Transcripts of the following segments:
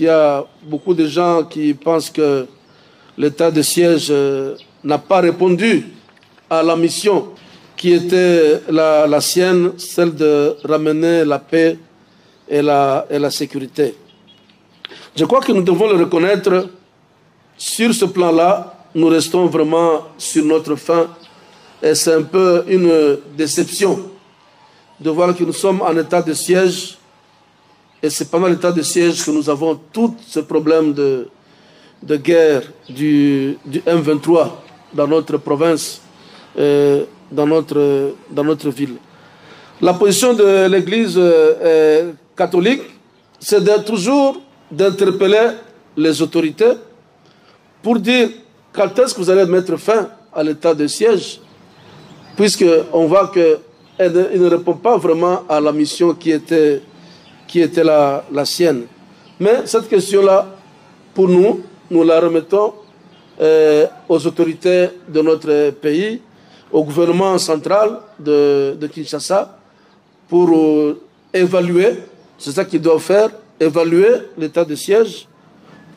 Il y a beaucoup de gens qui pensent que l'état de siège n'a pas répondu à la mission qui était la sienne, celle de ramener la paix et la sécurité. Je crois que nous devons le reconnaître. Sur ce plan-là, nous restons vraiment sur notre faim et c'est un peu une déception de voir que nous sommes en état de siège et c'est pendant l'état de siège que nous avons tout ce problème de guerre du M23 dans notre province, dans notre ville. La position de l'Église catholique, c'est toujours d'interpeller les autorités pour dire quand est-ce que vous allez mettre fin à l'état de siège, puisqu'on voit qu'il ne répond pas vraiment à la mission qui était la sienne. Mais cette question-là, pour nous la remettons aux autorités de notre pays, au gouvernement central de Kinshasa, pour évaluer, c'est ça qu'ils doivent faire, évaluer l'état de siège,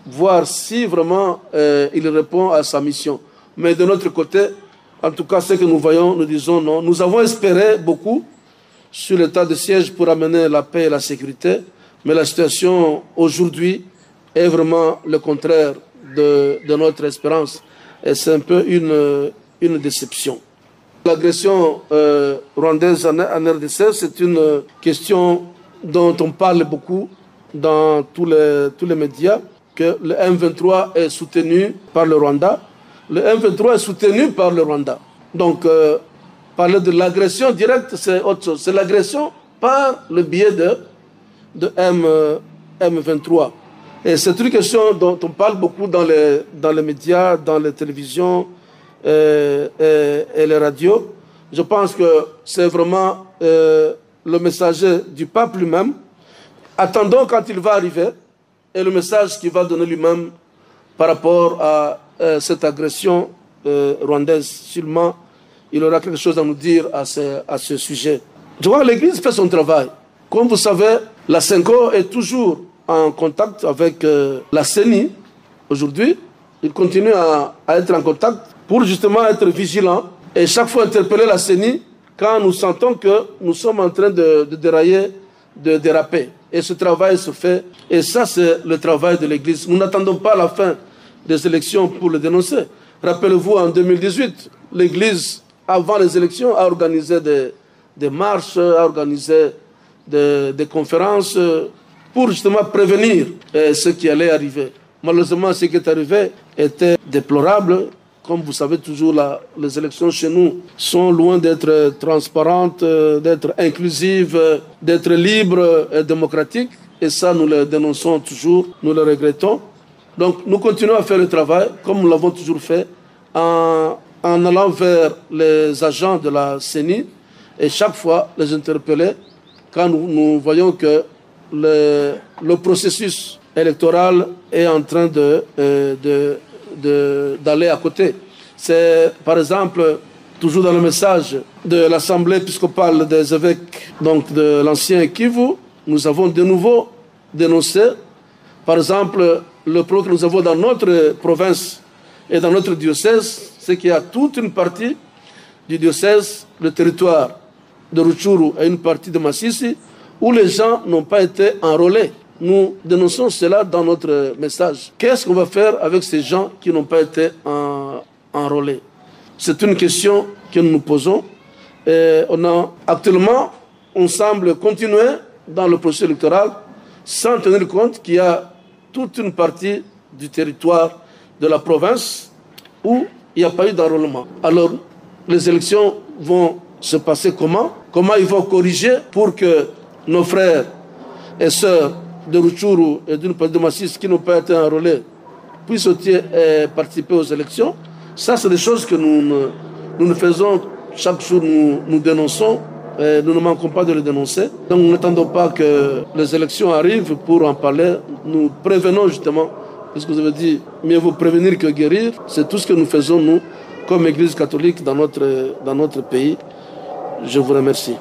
voir si vraiment il répond à sa mission. Mais de notre côté, en tout cas, ce que nous voyons, nous disons non. Nous avons espéré beaucoup sur l'état de siège pour amener la paix et la sécurité, mais la situation aujourd'hui est vraiment le contraire de notre espérance. Et c'est un peu une déception. L'agression rwandaise en RDC, c'est une question dont on parle beaucoup dans tous les médias, que le M23 est soutenu par le Rwanda. Le M23 est soutenu par le Rwanda. Donc, parler de l'agression directe, c'est autre chose. C'est l'agression par le biais de M23. Et c'est une question dont on parle beaucoup dans les médias, dans les télévisions et les radios. Je pense que c'est vraiment le messager du pape lui-même. Attendons quand il va arriver et le message qu'il va donner lui-même par rapport à cette agression rwandaise. Sûrement, il aura quelque chose à nous dire à ce sujet. Je vois que l'Église fait son travail. Comme vous savez, la SENCO est toujours en contact avec la CENI aujourd'hui. Il continue à être en contact pour justement être vigilant et chaque fois interpeller la CENI quand nous sentons que nous sommes en train de dérailler, de déraper. Et ce travail se fait. Et ça, c'est le travail de l'Église. Nous n'attendons pas la fin des élections pour le dénoncer. Rappelez-vous, en 2018, l'Église, avant les élections, a organisé des marches, a organisé des conférences pour justement prévenir ce qui allait arriver. Malheureusement, ce qui est arrivé était déplorable. Comme vous savez toujours, les élections chez nous sont loin d'être transparentes, d'être inclusives, d'être libres et démocratiques. Et ça, nous le dénonçons toujours, nous le regrettons. Donc, nous continuons à faire le travail, comme nous l'avons toujours fait, en allant vers les agents de la CENI et chaque fois les interpeller quand nous voyons que le processus électoral est en train d'aller à côté. C'est, par exemple, toujours dans le message de l'Assemblée épiscopale des évêques, donc de l'ancien Kivu, nous avons de nouveau dénoncé, par exemple, le problème que nous avons dans notre province et dans notre diocèse, c'est qu'il y a toute une partie du diocèse, le territoire de Rutshuru et une partie de Masisi, où les gens n'ont pas été enrôlés. Nous dénonçons cela dans notre message. Qu'est-ce qu'on va faire avec ces gens qui n'ont pas été enrôlés? C'est une question que nous nous posons. Et actuellement, on semble continuer dans le processus électoral sans tenir compte qu'il y a toute une partie du territoire de la province où il n'y a pas eu d'enrôlement. Alors, les élections vont se passer comment? Comment ils vont corriger pour que nos frères et sœurs de Rutshuru et d'une partie de Masisi qui n'ont pas été enrôlés puissent participer aux élections? Ça, c'est des choses que nous faisons chaque jour, nous dénonçons. Et nous ne manquons pas de les dénoncer. Donc nous n'attendons pas que les élections arrivent pour en parler. Nous prévenons justement, puisque vous avez dit, mieux vaut prévenir que guérir. C'est tout ce que nous faisons, nous, comme Église catholique dans notre pays. Je vous remercie.